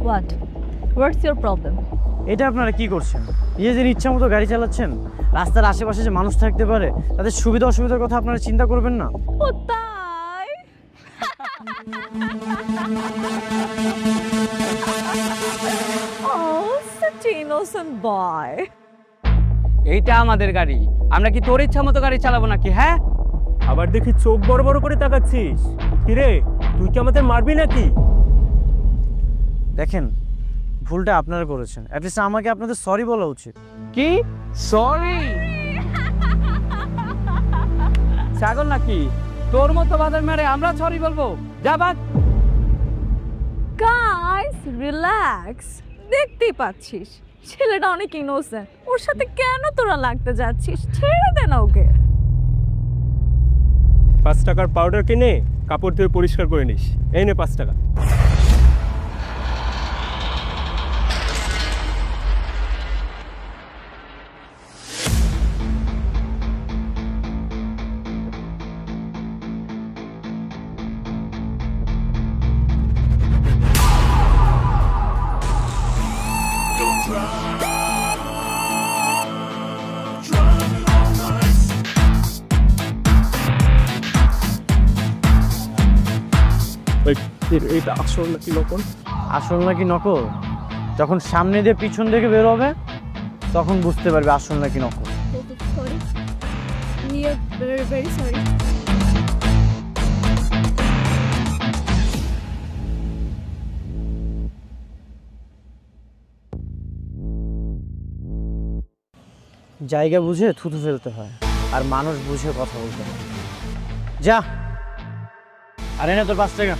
What what's your problem? এটা আপনারা কি করছেন? নিজেদের ইচ্ছা মতো গাড়ি চালাচ্ছেন। রাস্তার আশেপাশে যে মানুষ থাকতে পারে, তাদের সুবিধা অসুবিধার কথা আপনারা চিন্তা করবেন না? ও তাই? Oh, such an innocent boy. এইটা আমাদের গাড়ি, আমরা কি তোর ইচ্ছা মতো গাড়ি চালাবো নাকি? হ্যাঁ, আবার দেখি চোখ বড় বড় করে তাকাচ্ছিস। কিরে, তুই কি আমাদের মারবি নাকি? দেখেন, ভুলটা আপনারা করেছেন। অ্যাটলিস্ট আমাকে আপনাদের সরি বলা উচিত। কি সরি? ছাগল নাকি? তোর মতো বাজার মেরে আমরা সরি বলবো? যা বাদ। গাইস রিল্যাক্স, দেখতেই পাচ্ছিস ছেলেটা অনেক ইনোসেন্ট, ওর সাথে কেন তোরা লাগতে যাচ্ছিস? ছেড়ে দে না ওকে। 5 টাকার পাউডার কিনে কাপড় ধুয়ে পরিষ্কার করে নিস। এই নে 5 টাকা। এটা আসল নাকি নকল? আসল নাকি নকল যখন সামনে দিয়ে পিছন থেকে বের হবে, তখন বুঝতে পারবে আসল নাকি নকল। Sorry, very very sorry. জায়গা বুঝে থুতু ফেলতে হয়, আর মানুষ বুঝে কথা বলতে হয়। যা, আর এনে তোর 5 টাকা।